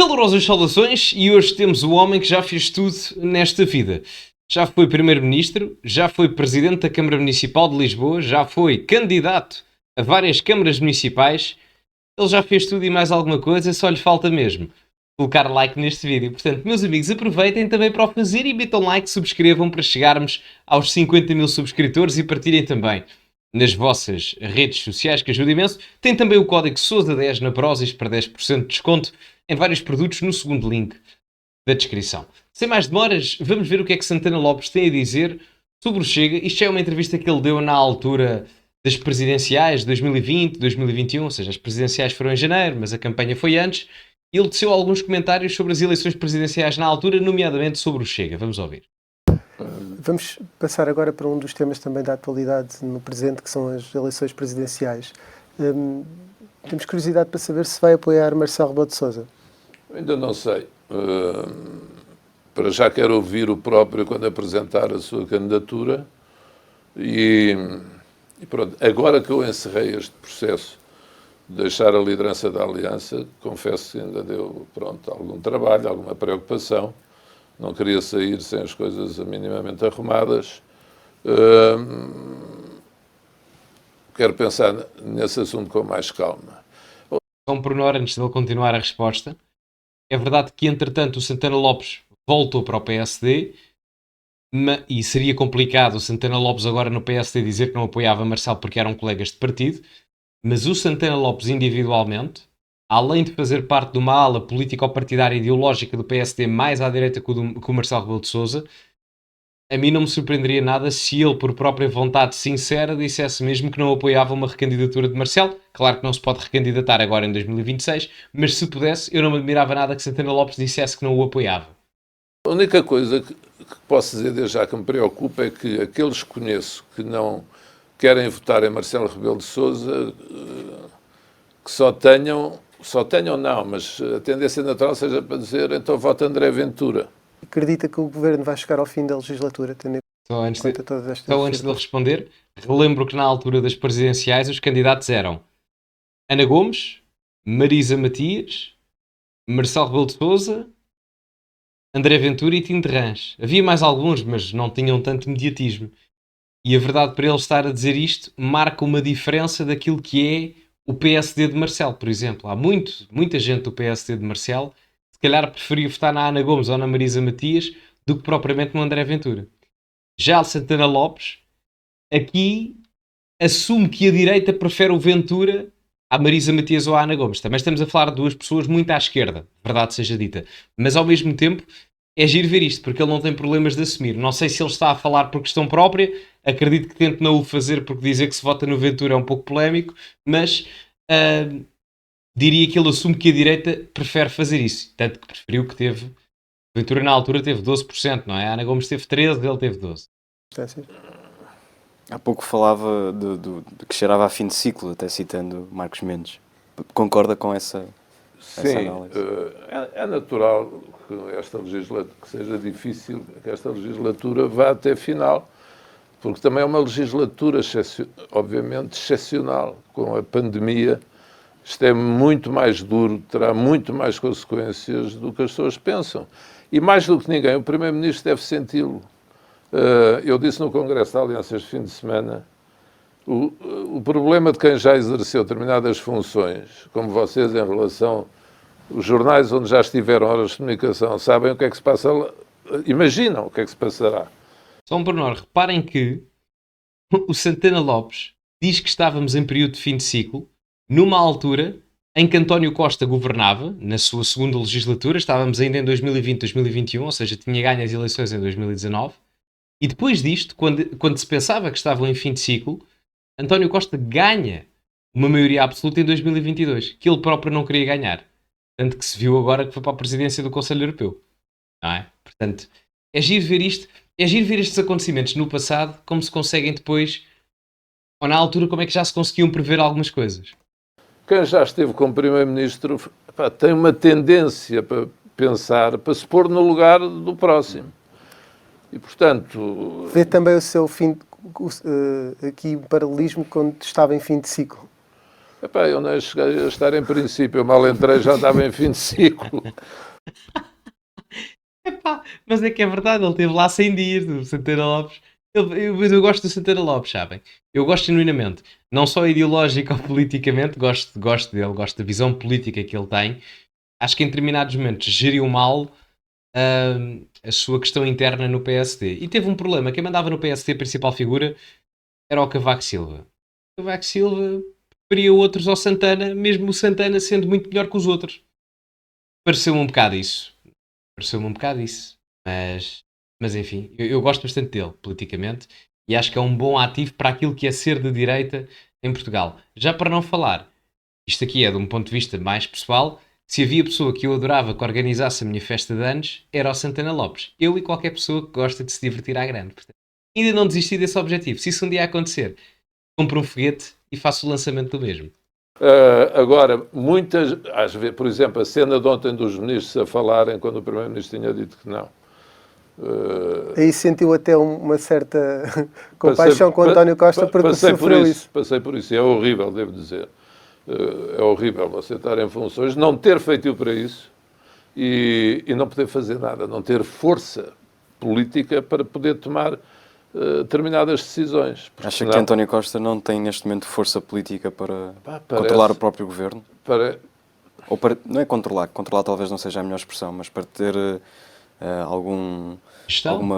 Calorosas saudações e hoje temos o homem que já fez tudo nesta vida. Já foi Primeiro-Ministro, já foi Presidente da Câmara Municipal de Lisboa, já foi candidato a várias câmaras municipais. Ele já fez tudo e mais alguma coisa, só lhe falta mesmo colocar like neste vídeo. Portanto, meus amigos, aproveitem também para o fazer e metam like, subscrevam para chegarmos aos 50 mil subscritores e partilhem também nas vossas redes sociais, que ajuda imenso. Tem também o código SOUSA10 na Prozis para 10% de desconto em vários produtos no segundo link da descrição. Sem mais demoras, vamos ver o que é que Santana Lopes tem a dizer sobre o Chega. Isto já é uma entrevista que ele deu na altura das presidenciais de 2020, 2021, ou seja, as presidenciais foram em janeiro, mas a campanha foi antes. Ele teceu alguns comentários sobre as eleições presidenciais na altura, nomeadamente sobre o Chega. Vamos ouvir. Vamos passar agora para um dos temas também da atualidade no presente, que são as eleições presidenciais. Temos curiosidade para saber se vai apoiar Marcelo Rebelo de Sousa. Ainda não sei. Para já quero ouvir o próprio quando apresentar a sua candidatura e pronto. Agora que eu encerrei este processo de deixar a liderança da Aliança, confesso que ainda deu algum trabalho, alguma preocupação. Não queria sair sem as coisas minimamente arrumadas. Quero pensar nesse assunto com mais calma. Um pormenor antes de ele continuar a resposta. É verdade que, entretanto, o Santana Lopes voltou para o PSD e seria complicado o Santana Lopes agora no PSD dizer que não apoiava Marcelo porque eram colegas de partido, mas o Santana Lopes individualmente, além de fazer parte de uma ala político-partidária ideológica do PSD mais à direita que o Marcelo Rebelo de Sousa, a mim não me surpreenderia nada se ele, por própria vontade sincera, dissesse mesmo que não apoiava uma recandidatura de Marcelo. Claro que não se pode recandidatar agora em 2026, mas se pudesse, eu não me admirava nada que Santana Lopes dissesse que não o apoiava. A única coisa que posso dizer desde já que me preocupa é que aqueles que conheço que não querem votar em Marcelo Rebelo de Sousa, que só tenham não, mas a tendência natural seja para dizer então voto André Ventura. Acredita que o governo vai chegar ao fim da legislatura? Só antes de ele responder, relembro que na altura das presidenciais os candidatos eram Ana Gomes, Marisa Matias, Marcelo Rebelo de Sousa, André Ventura e Tino de Rãs. Havia mais alguns, mas não tinham tanto mediatismo. E a verdade, para ele estar a dizer isto, marca uma diferença daquilo que é o PSD de Marcelo, por exemplo. Há muita gente do PSD de Marcelo que se calhar preferia votar na Ana Gomes ou na Marisa Matias do que propriamente no André Ventura. Já o Santana Lopes, aqui assume que a direita prefere o Ventura à Marisa Matias ou à Ana Gomes. Também estamos a falar de duas pessoas muito à esquerda, verdade seja dita. Mas ao mesmo tempo é giro ver isto, porque ele não tem problemas de assumir. Não sei se ele está a falar por questão própria, acredito que tente não o fazer porque dizer que se vota no Ventura é um pouco polémico, mas diria que ele assume que a direita prefere fazer isso. Tanto que preferiu que teve... Ventura na altura teve 12%, não é? A Ana Gomes teve 13%, ele teve 12%. Há pouco falava de que cheirava a fim de ciclo, até citando Marcos Mendes. Concorda com essa análise? É natural que seja difícil que esta legislatura vá até final, porque também é uma legislatura, obviamente, excepcional. Com a pandemia, isto é muito mais duro, terá muito mais consequências do que as pessoas pensam. E mais do que ninguém, o Primeiro-Ministro deve senti-lo. Eu disse no Congresso da Aliança este fim de semana, o problema de quem já exerceu determinadas funções, como vocês em relação aos jornais onde já estiveram horas de comunicação, sabem o que é que se passa lá, imaginam o que é que se passará. Só um pormenor, reparem que o Santana Lopes diz que estávamos em período de fim de ciclo, numa altura em que António Costa governava, na sua segunda legislatura, estávamos ainda em 2020, 2021, ou seja, tinha ganho as eleições em 2019, e depois disto, quando se pensava que estavam em fim de ciclo, António Costa ganha uma maioria absoluta em 2022, que ele próprio não queria ganhar. Tanto que se viu agora que foi para a presidência do Conselho Europeu. Não é? Portanto, é giro ver isto, é giro ver estes acontecimentos no passado, como se conseguem depois, ou na altura, como é que já se conseguiam prever algumas coisas. Quem já esteve como Primeiro-Ministro tem uma tendência para pensar, para se pôr no lugar do próximo. E, portanto... Vê também o seu fim, aqui o paralelismo quando estava em fim de ciclo. Epá, eu não cheguei a estar em princípio, eu mal entrei, já estava em fim de ciclo. Epá, mas é que é verdade, ele esteve lá 100 dias, o Santana Lopes. Mas eu gosto do Santana Lopes, sabem? Eu gosto genuinamente, não só ideológico ou politicamente, gosto dele, gosto da visão política que ele tem. Acho que em determinados momentos geriu mal a sua questão interna no PSD. E teve um problema, quem mandava no PSD, a principal figura, era o Cavaco Silva. O Cavaco Silva preferia outros ao Santana, mesmo o Santana sendo muito melhor que os outros. Pareceu-me um bocado isso. Mas enfim, eu gosto bastante dele, politicamente, e acho que é um bom ativo para aquilo que é ser de direita em Portugal. Já para não falar, isto aqui é de um ponto de vista mais pessoal, se havia pessoa que eu adorava que organizasse a minha festa de anos, era o Santana Lopes. Eu e qualquer pessoa que gosta de se divertir à grande. Portanto, ainda não desisti desse objetivo. Se isso um dia acontecer, compro um foguete e faço o lançamento do mesmo. Agora, muitas, às vezes, por exemplo, a cena de ontem dos ministros a falarem quando o Primeiro-Ministro tinha dito que não. Aí sentiu até uma certa compaixão com António Costa porque sofreu isso. Passei por isso, é horrível, devo dizer. É horrível você estar em funções, não ter feito para isso e não poder fazer nada, não ter força política para poder tomar determinadas decisões. Acha senão, que António Costa não tem neste momento força política para controlar o próprio governo? Ou para, não é controlar talvez não seja a melhor expressão, mas para ter alguma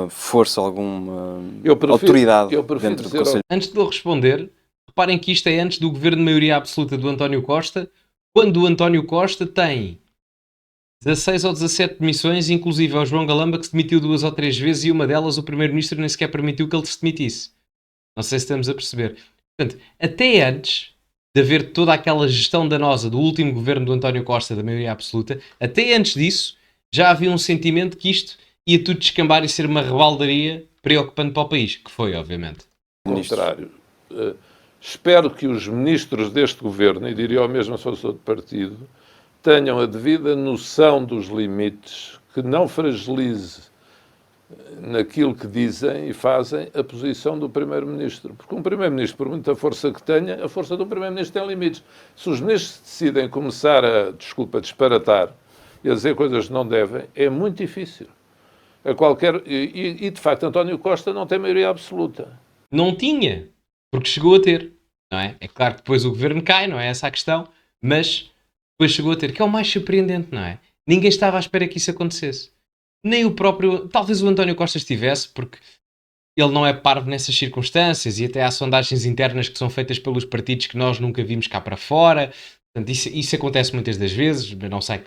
força, alguma autoridade dentro do Conselho. Antes de eu responder, reparem que isto é antes do governo de maioria absoluta do António Costa, quando o António Costa tem 16 ou 17 demissões, inclusive ao João Galamba, que se demitiu 2 ou 3 vezes, e uma delas o Primeiro-Ministro nem sequer permitiu que ele se demitisse. Não sei se estamos a perceber. Portanto, até antes de haver toda aquela gestão danosa do último governo do António Costa, da maioria absoluta, até antes disso, já havia um sentimento que isto ia tudo descambar e ser uma rebaldaria preocupante para o país, que foi, obviamente. Ao contrário. Espero que os ministros deste governo, e diria o mesmo se fosse outro partido, tenham a devida noção dos limites, que não fragilize naquilo que dizem e fazem a posição do Primeiro-Ministro. Porque um Primeiro-Ministro, por muita força que tenha, a força do Primeiro-Ministro tem limites. Se os ministros decidem começar a, disparatar e a dizer coisas que não devem, é muito difícil. E de facto, António Costa não tem maioria absoluta. Não tinha, porque chegou a ter, não é? É claro que depois o governo cai, não é essa a questão, mas depois chegou a ter, que é o mais surpreendente, não é? Ninguém estava à espera que isso acontecesse. Nem o próprio, talvez o António Costa estivesse, porque ele não é parvo nessas circunstâncias, e até há sondagens internas que são feitas pelos partidos que nós nunca vimos cá para fora. Portanto, isso acontece muitas das vezes, mas não sai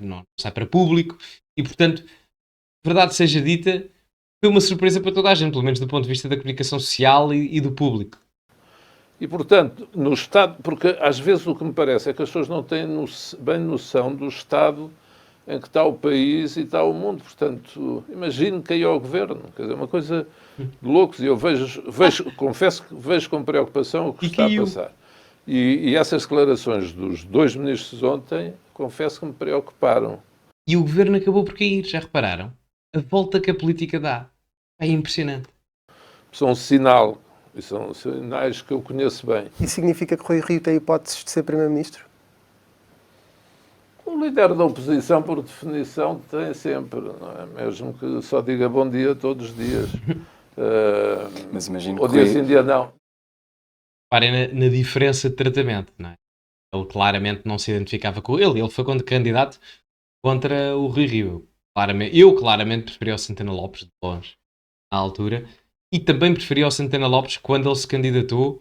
para público, e portanto, verdade seja dita, foi uma surpresa para toda a gente, pelo menos do ponto de vista da comunicação social e do público. E, portanto, no Estado, porque às vezes o que me parece é que as pessoas não têm bem noção do Estado em que está o país e está o mundo. Portanto, imagino que caiu ao governo. Quer dizer, uma coisa de loucos. E eu confesso que vejo com preocupação o que está a passar. E essas declarações dos 2 ministros ontem, confesso que me preocuparam. E o governo acabou por cair, já repararam? A volta que a política dá. É impressionante. São um sinal. E são sinais que eu conheço bem. Isso significa que Rui Rio tem hipóteses de ser Primeiro-Ministro? O líder da oposição, por definição, tem sempre, não é? Mesmo que só diga bom dia todos os dias. Mas imagino que dia sim, dia não. Reparem na diferença de tratamento, não é? Ele claramente não se identificava com ele. Ele foi candidato contra o Rui Rio. Eu claramente preferia o Santana Lopes de longe, à altura. E também preferia o Santana Lopes quando ele se candidatou.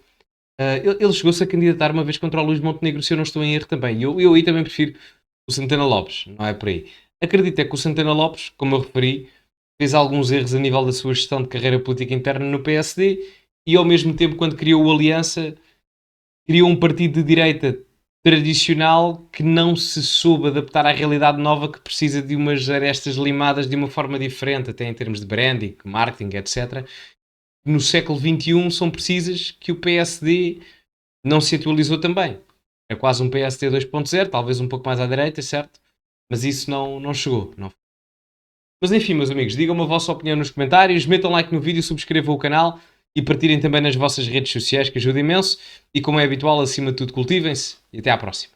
Ele chegou-se a candidatar uma vez contra o Luís Montenegro, se eu não estou em erro também. Eu aí também prefiro o Santana Lopes, não é por aí. Acredito é que o Santana Lopes, como eu referi, fez alguns erros a nível da sua gestão de carreira política interna no PSD e ao mesmo tempo, quando criou o Aliança, criou um partido de direita tradicional que não se soube adaptar à realidade nova, que precisa de umas arestas limadas de uma forma diferente, até em termos de branding, marketing, etc. No século XXI são precisas, que o PSD não se atualizou também. É quase um PSD 2.0, talvez um pouco mais à direita, certo? Mas isso não chegou. Não. Mas enfim, meus amigos, digam-me a vossa opinião nos comentários, metam like no vídeo, subscrevam o canal e partilhem também nas vossas redes sociais, que ajuda imenso. E como é habitual, acima de tudo, cultivem-se e até à próxima.